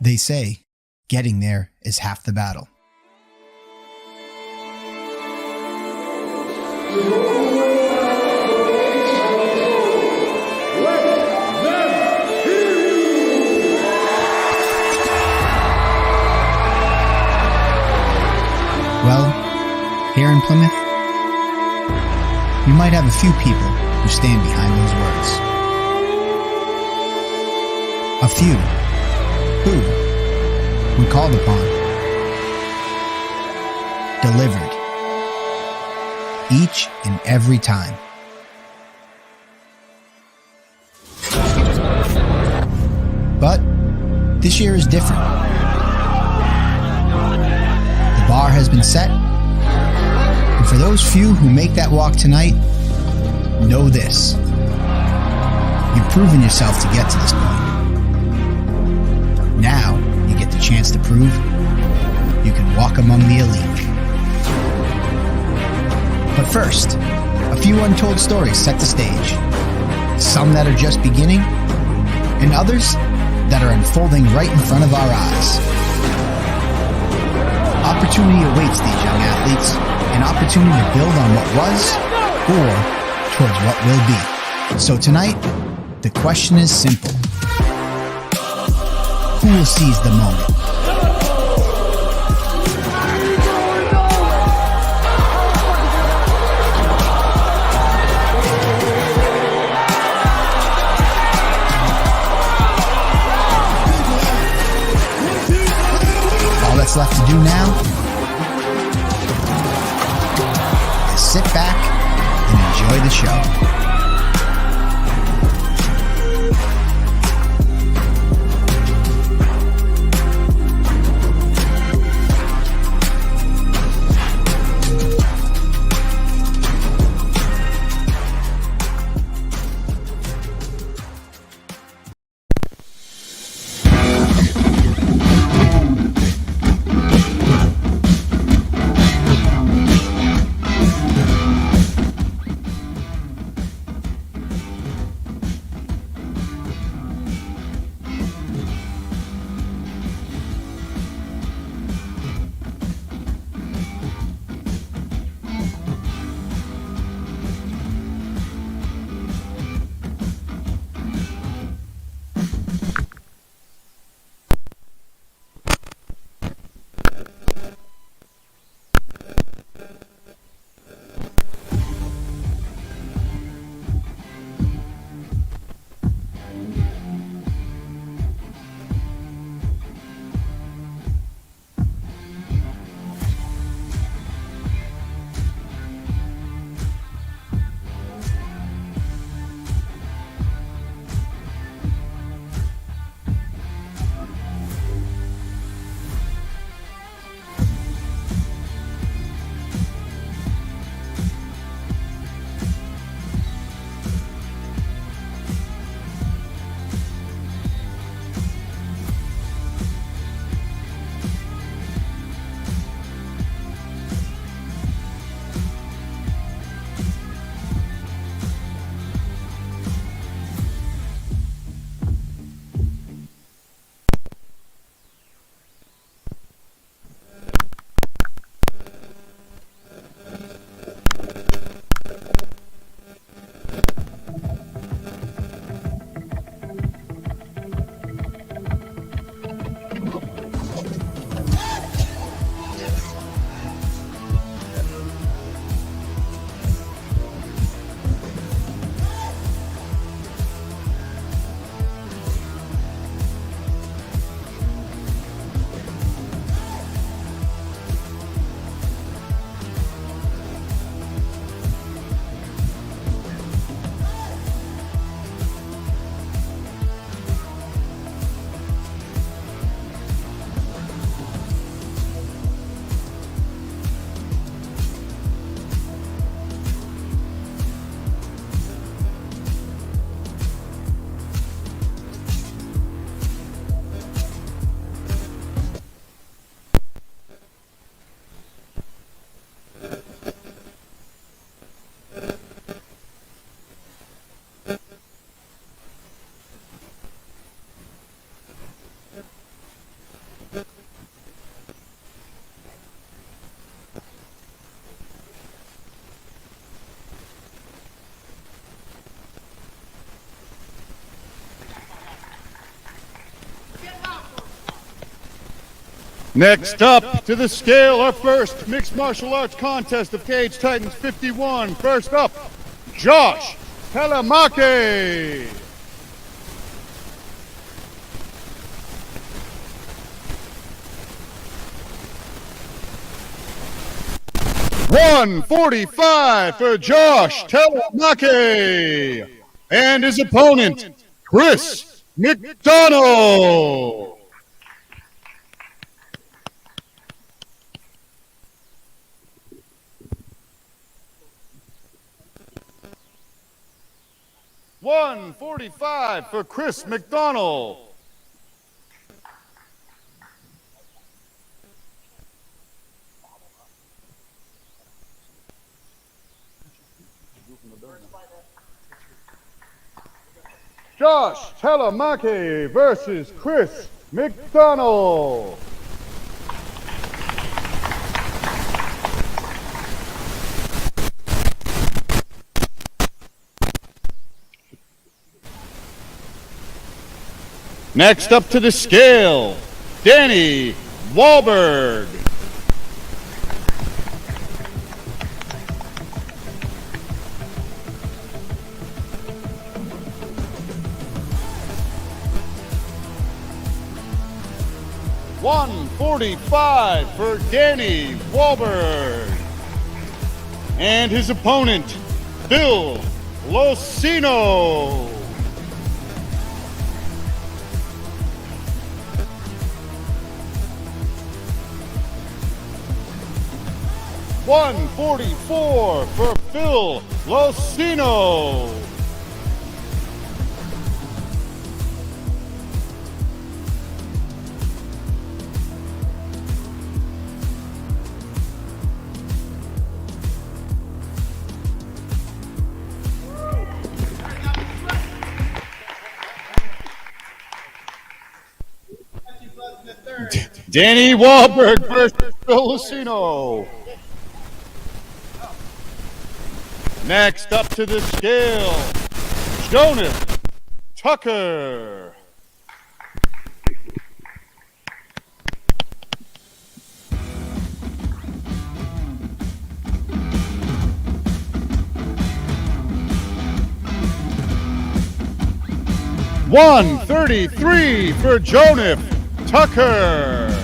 They say getting there is half the battle. Well, here in Plymouth, you might have a few people who stand behind those words. A few who, when called upon, delivered each and every time. But this year is different. The bar has been set, and for those few who make that walk tonight, know this: you've proven yourself to get to this point. Now you get the chance to prove you can walk among the elite. But first, a few untold stories set the stage. Some that are just beginning, and others that are unfolding right in front of our eyes. Opportunity awaits these young athletes, an opportunity to build on what was, or towards what will be. So tonight, the question is simple. Who will seize the moment? All that's left to do now is sit back and enjoy the show. Next up to the scale, our first mixed martial arts contest of Cage Titans 51. First up, Josh Telemake. $145 for Josh Telemake and his opponent, Chris McDonald. $145 for Chris McDonald. Josh Telemake versus Chris McDonald. Next up to the scale, Danny Wahlberg. $145 for Danny Wahlberg and his opponent, Bill Locino. $144 for Bill Locino. Danny Wahlberg versus Bill Locino. Next up to the scale, Jonas Tucker. $133 for Jonas Tucker.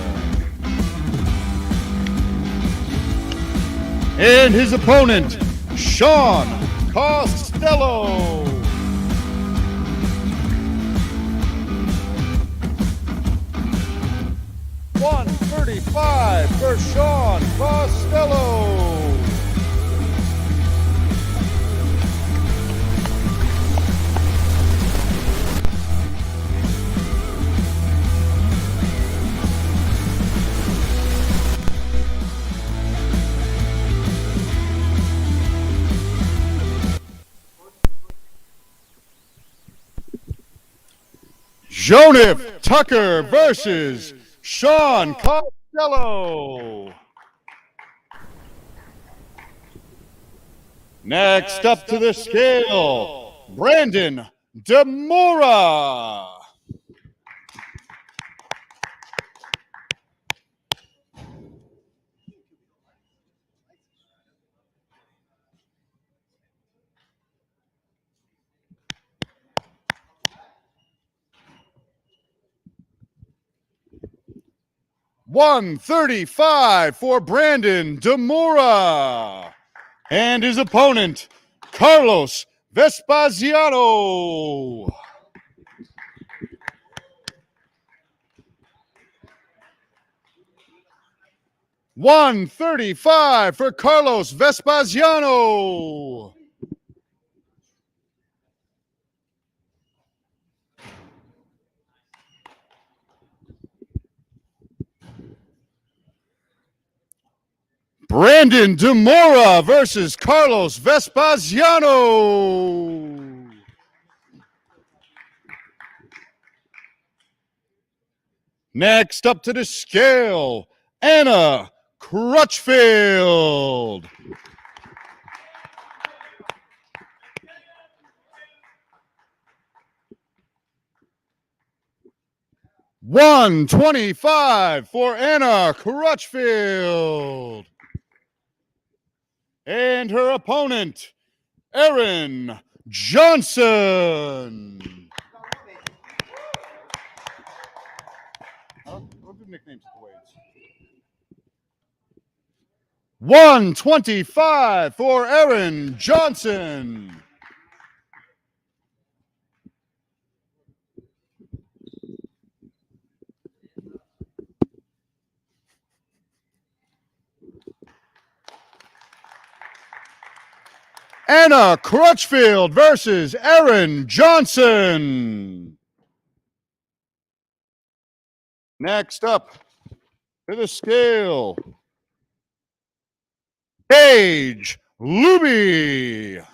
And his opponent, Sean Costello. $135 for Sean Costello. Jonas Tucker versus Sean Costello. Next up to the scale, Brandon DeMora. $135 for Brandon DeMora and his opponent, Carlos Vespasiano. $135 for Carlos Vespasiano. Brandon DeMora versus Carlos Vespasiano. Next up to the scale, Anna Crutchfield. 125 for Anna Crutchfield. And her opponent, Erin Johnson. What good nicknames at the weights? 125 for Erin Johnson. Anna Crutchfield versus Erin Johnson. Next up to the scale, Paige Luby.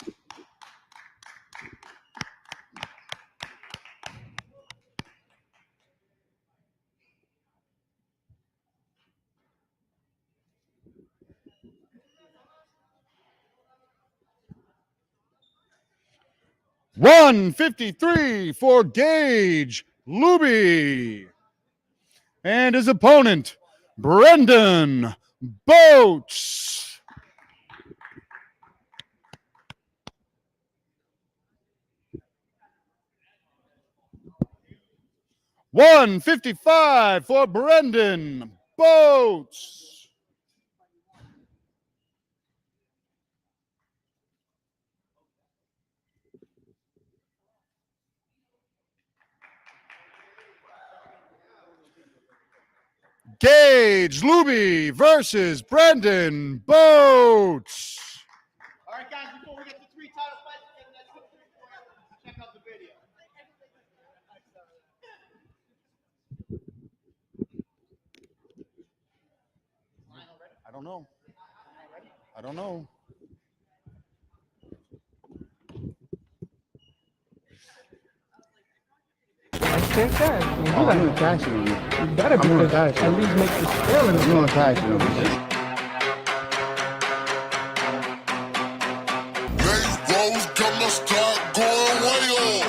$153 for Gage Luby. And his opponent, Brendan Boats. $155 for Brendan Boats. Gage Luby versus Brendan Boats. All right, guys, before we get to 3 title fights, check out the video. I don't know. I don't know. Can't cash. You gotta cash it. You better be good at least make the scale in the I'm gonna cash it. Rose gonna start going way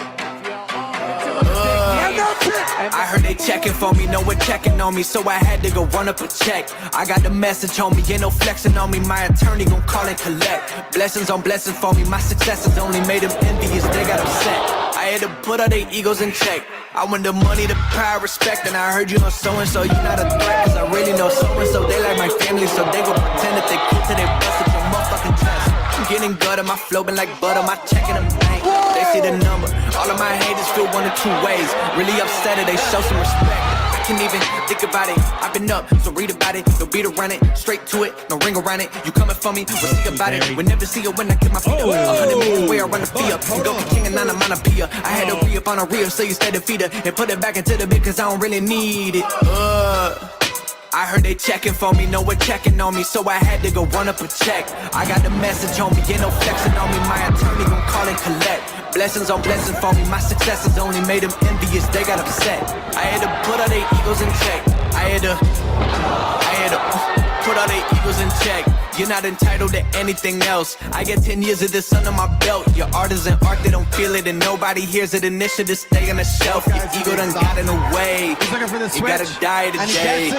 I heard they checking for me, no one checking on me, so I had to go run up a check. I got the message on me, ain't no flexing on me, my attorney gon' call and collect. Blessings on blessings for me, my successes only made them envious, they got upset. I had to put all their egos in check. I want the money, the power, respect, and I heard you know so-and-so, you not a threat, cause I really know so-and-so, they like my family, so they gon' pretend that they cool till they busted your motherfucking chest. I'm getting gutter, my flow been like butter, my check in the bank, they see the number. All of my haters feel 1 or 2 ways, really upset if they show some respect. I can't even think about it, I've been up, so read about it, no beat around it, straight to it, no ring around it, you coming for me, we'll see about it, we never see it when I get my feet up, 100 meters away I run the fee up, you go for king and I'm on a pia, I had to re-up on a reel, so you stay the feeder, and put it back into the bit cause I don't really need it, I heard they checking for me, no one checking on me, so I had to go run up a check. I got the message on me, ain't no flexing on me, my attorney gon' call and collect. Blessings on blessings for me, my successes only made them envious, they got upset. I had to put all their egos in check. I had to put all their egos in check. You're not entitled to anything else. I get 10 years of this under my belt. Your art isn't art, they don't feel it, and nobody hears it. Initiative stay on the shelf. Your ego done got in the way. You gotta die today. You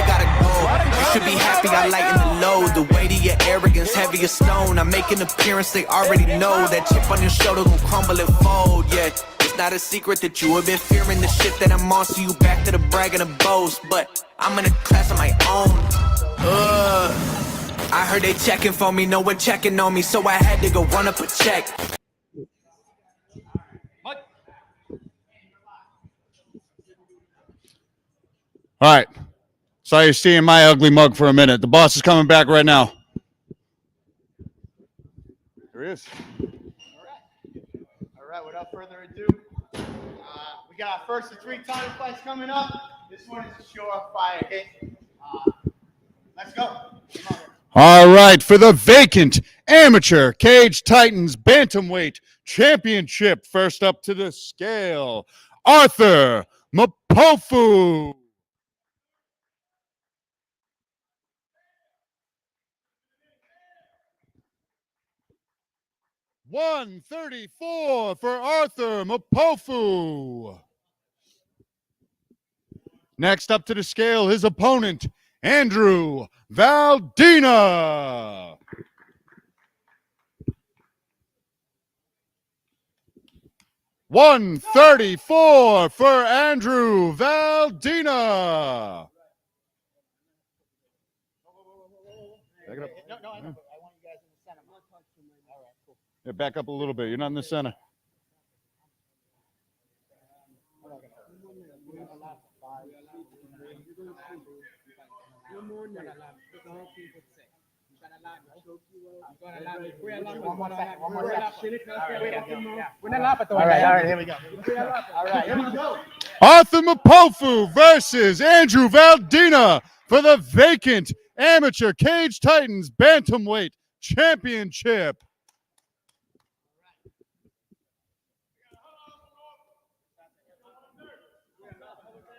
gotta go. You should be happy I lighten the load. The weight of your arrogance, heavy as stone. I make an appearance, they already know. That chip on your shoulder gon' crumble and fold, yeah. It's not a secret that you have been fearing the shit that I'm on, so you back to the brag and the boast. But I'm in a class of my own. I heard they checking for me, no one checking on me, so I had to go run up a check. All right. Saw you seeing my ugly mug for a minute. The boss is coming back right now. There he is. All right, without further ado, we got our first of 3 title fights coming up. This one is a surefire hit. Let's go. Come on. All right, for the vacant Amateur Cage Titans Bantamweight Championship, first up to the scale, Arthur Mapofu. $134 for Arthur Mapofu. Next up to the scale, his opponent, Andrew Valdina. $134 for Andrew Valdina. Back it up. No, I know, but I want you guys in the center. All right, cool. Yeah, back up a little bit. You're not in the center. All right, here we go. All right, here we go. Arthur Mapofu versus Andrew Valdina for the vacant Amateur Cage Titans Bantamweight Championship.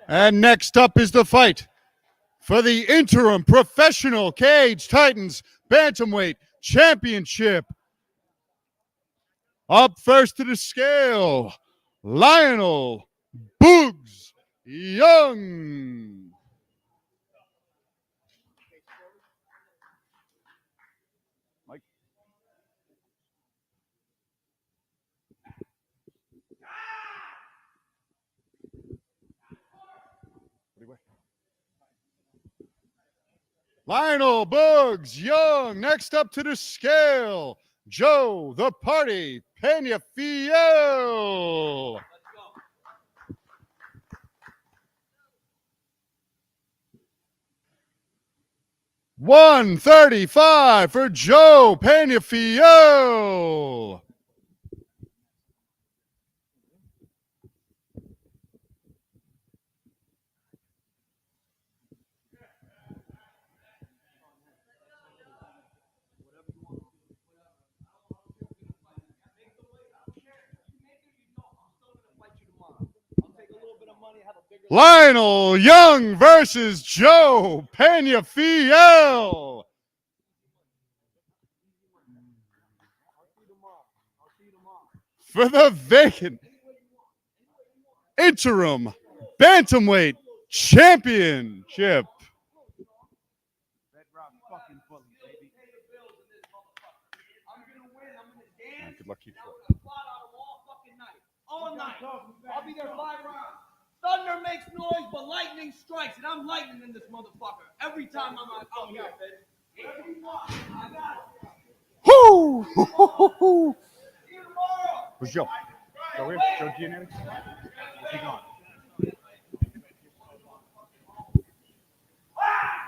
And next up is the fight for the interim Professional Cage Titans Bantamweight Championship. Up first to the scale, Lionel Boogs Young. Mike. Lionel Boogs Young. Next up to the scale, Joe the Party Peñafiel. $135 for Joe Peñafiel. Lionel Young versus Joe Peñafiel. For the vacant interim Bantamweight Championship. Good luck, keep all night. I'll be there 5 rounds. Thunder makes noise, but lightning strikes, and I'm lightning in this motherfucker every time I'm out here, bitch. I got it. Whoo! See you tomorrow. Who's Joe? Joe here? Joe Giannetti? Keep going.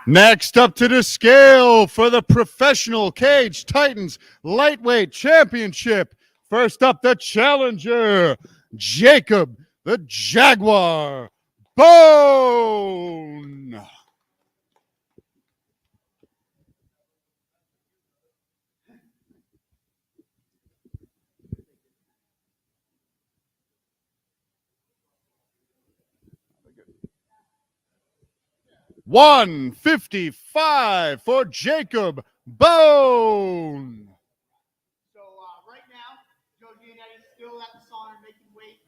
Next up to the scale for the Professional Cage Titans Lightweight Championship. First up, the challenger, Jacob the Jaguar Bone. $155 for Jacob Bone. So right now, Joe Giannetti is still at the sauna making weight.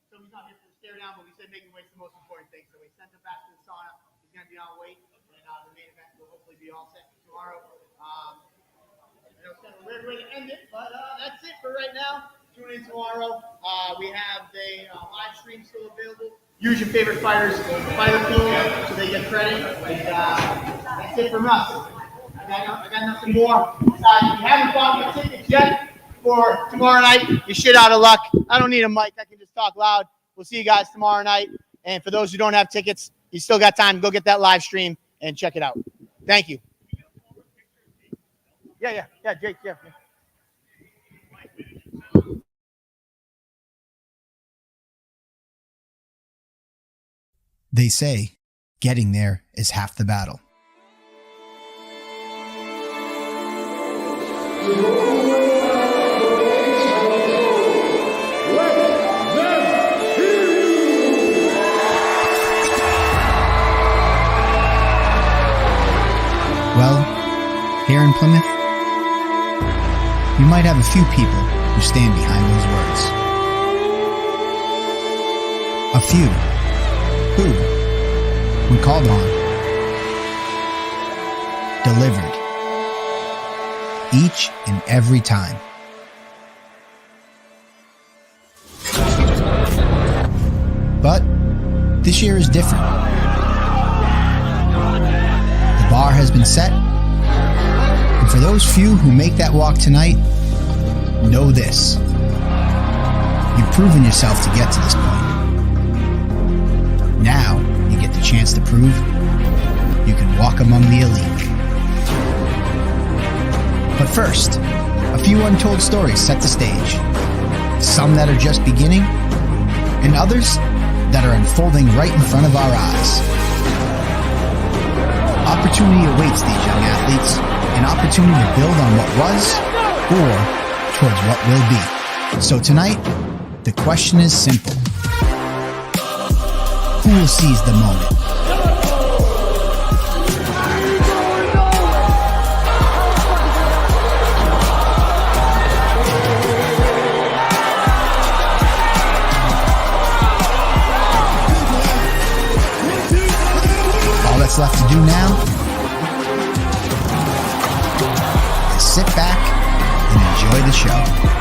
So he's not here for the stare down, but we said making weight's the most important thing. So we sent him back to the sauna. He's going to be on weight, and the main event will hopefully be all set tomorrow. I know it's kind of a weird way to end it, but that's it for right now. Tune in tomorrow. We have the live stream still available. Use your favorite fighters, fight affiliate, so they get credit. And that's it from us. I got nothing more. If you haven't bought your tickets yet for tomorrow night, you're shit out of luck. I don't need a mic. I can just talk loud. We'll see you guys tomorrow night. And for those who don't have tickets, you still got time. Go get that live stream and check it out. Thank you. Yeah, Jake, yeah. They say getting there is half the battle. Well, here in Plymouth, you might have a few people who stand behind those words. A few who, when called on, delivered each and every time. But this year is different. The bar has been set, and for those few who make that walk tonight, know this. You've proven yourself to get to this point. Now you get the chance to prove you can walk among the elite. But first, a few untold stories set the stage. Some that are just beginning, and others that are unfolding right in front of our eyes. Opportunity awaits these young athletes, an opportunity to build on what was, or towards what will be. So tonight, the question is simple. Who will seize the moment? All that's left to do now is sit back and enjoy the show.